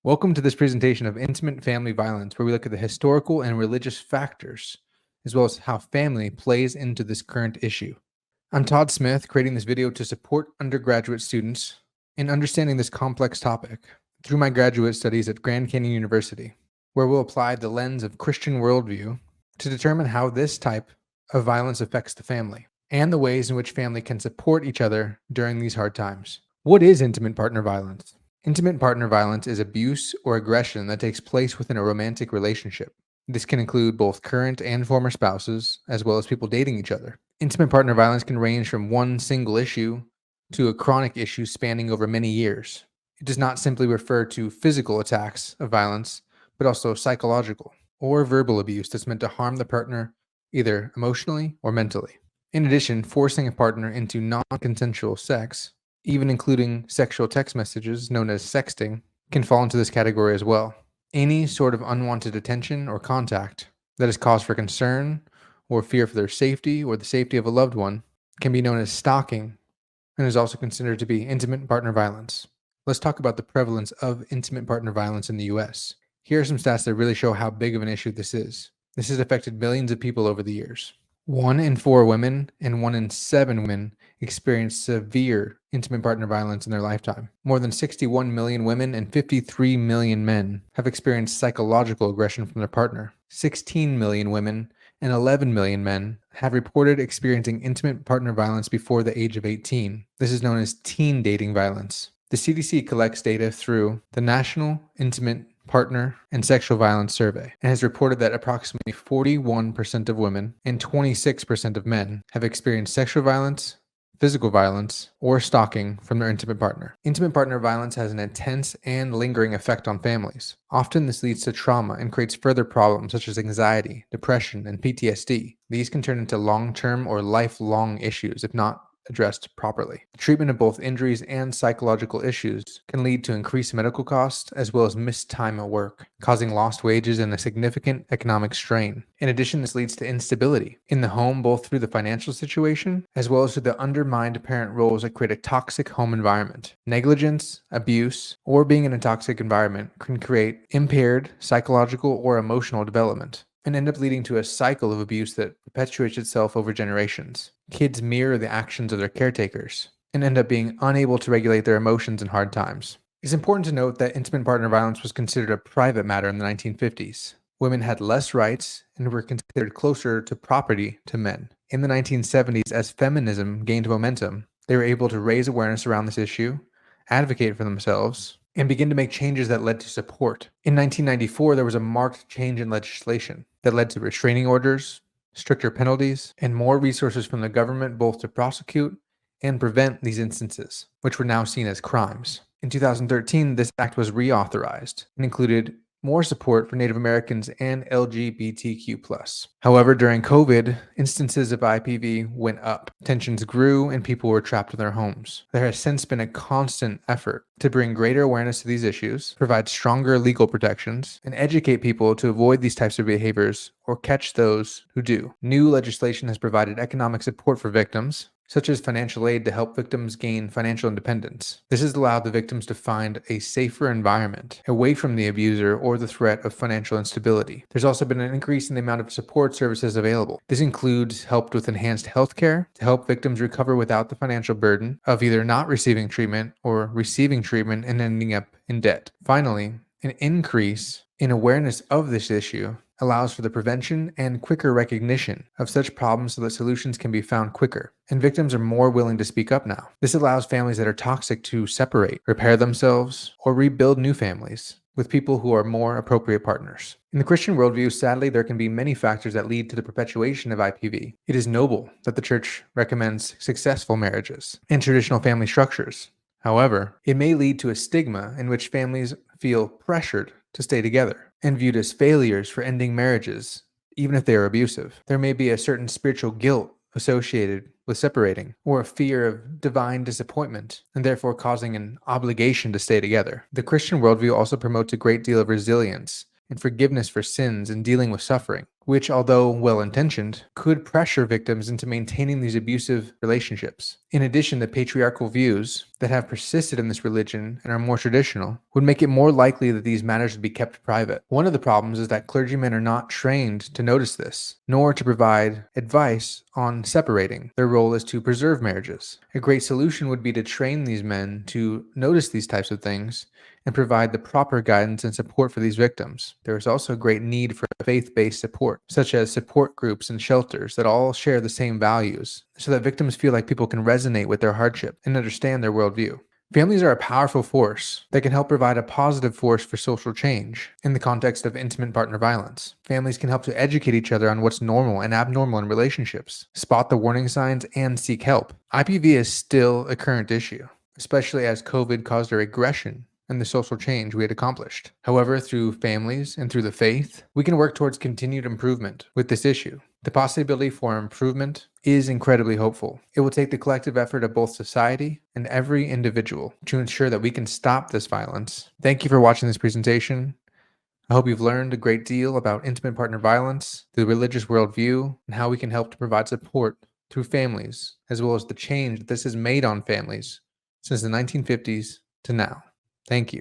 Welcome to this presentation of intimate family violence, where we look at the historical and religious factors, as well as how family plays into this current issue. I'm Todd Smith, creating this video to support undergraduate students in understanding this complex topic through my graduate studies at Grand Canyon University, where we'll apply the lens of Christian worldview to determine how this type of violence affects the family and the ways in which family can support each other during these hard times. What is intimate partner violence? Intimate partner violence is abuse or aggression that takes place within a romantic relationship. This can include both current and former spouses, as well as people dating each other. Intimate partner violence can range from one single issue to a chronic issue spanning over many years. It does not simply refer to physical attacks of violence, but also psychological or verbal abuse that's meant to harm the partner either emotionally or mentally. In addition, forcing a partner into non-consensual sex, even including sexual text messages known as sexting, can fall into this category as well. Any sort of unwanted attention or contact that is cause for concern or fear for their safety or the safety of a loved one can be known as stalking and is also considered to be intimate partner violence. Let's talk about the prevalence of intimate partner violence in the US. Here are some stats that really show how big of an issue this is. This has affected millions of people over the years. 1 in 4 women and 1 in 7 women experience severe intimate partner violence in their lifetime. More than 61 million women and 53 million men have experienced psychological aggression from their partner. 16 million women and 11 million men have reported experiencing intimate partner violence before the age of 18. This is known as teen dating violence. The CDC collects data through the National Intimate Partner and Sexual Violence Survey and has reported that approximately 41% of women and 26% of men have experienced sexual violence, physical violence, or stalking from their intimate partner. Intimate partner violence has an intense and lingering effect on families. Often this leads to trauma and creates further problems such as anxiety, depression, and PTSD. These can turn into long-term or lifelong issues if not addressed properly. Treatment of both injuries and psychological issues can lead to increased medical costs as well as missed time at work, causing lost wages and a significant economic strain. In addition, this leads to instability in the home, both through the financial situation as well as through the undermined parent roles that create a toxic home environment. Negligence, abuse, or being in a toxic environment can create impaired psychological or emotional development and end up leading to a cycle of abuse that perpetuates itself over generations. Kids mirror the actions of their caretakers and end up being unable to regulate their emotions in hard times. It's important to note that intimate partner violence was considered a private matter in the 1950s. Women had less rights and were considered closer to property to men. In the 1970s, as feminism gained momentum, they were able to raise awareness around this issue, advocate for themselves, and begin to make changes that led to support. In 1994, there was a marked change in legislation that led to restraining orders, stricter penalties, and more resources from the government both to prosecute and prevent these instances, which were now seen as crimes. In 2013, this act was reauthorized and included more support for Native Americans and LGBTQ+. However, during COVID, instances of IPV went up. Tensions grew and people were trapped in their homes. There has since been a constant effort to bring greater awareness to these issues, provide stronger legal protections, and educate people to avoid these types of behaviors or catch those who do. New legislation has provided economic support for victims, such as financial aid to help victims gain financial independence. This has allowed the victims to find a safer environment away from the abuser or the threat of financial instability. There's also been an increase in the amount of support services available. This includes help with enhanced healthcare to help victims recover without the financial burden of either not receiving treatment or receiving treatment and ending up in debt. Finally, an increase in awareness of this issue allows for the prevention and quicker recognition of such problems so that solutions can be found quicker, and victims are more willing to speak up now. This allows families that are toxic to separate, repair themselves, or rebuild new families with people who are more appropriate partners. In the Christian worldview, sadly, there can be many factors that lead to the perpetuation of IPV. It is noble that the church recommends successful marriages and traditional family structures. However, it may lead to a stigma in which families feel pressured to stay together and viewed as failures for ending marriages, even if they are abusive. There may be a certain spiritual guilt associated with separating, or a fear of divine disappointment, and therefore causing an obligation to stay together. The Christian worldview also promotes a great deal of resilience and forgiveness for sins and dealing with suffering. which, although well-intentioned, could pressure victims into maintaining these abusive relationships. In addition, the patriarchal views that have persisted in this religion and are more traditional would make it more likely that these matters would be kept private. One of the problems is that clergymen are not trained to notice this, nor to provide advice on separating. Their role is to preserve marriages. A great solution would be to train these men to notice these types of things and provide the proper guidance and support for these victims. There is also a great need for faith-based support, such as support groups and shelters that all share the same values, so that victims feel like people can resonate with their hardship and understand their worldview. Families are a powerful force that can help provide a positive force for social change in the context of intimate partner violence. Families can help to educate each other on what's normal and abnormal in relationships, spot the warning signs, and seek help. IPV is still a current issue, especially as COVID caused a regression and the social change we had accomplished. However, through families and through the faith, we can work towards continued improvement with this issue. The possibility for improvement is incredibly hopeful. It will take the collective effort of both society and every individual to ensure that we can stop this violence. Thank you for watching this presentation. I hope you've learned a great deal about intimate partner violence, the religious worldview, and how we can help to provide support through families, as well as the change that this has made on families since the 1950s to now. Thank you.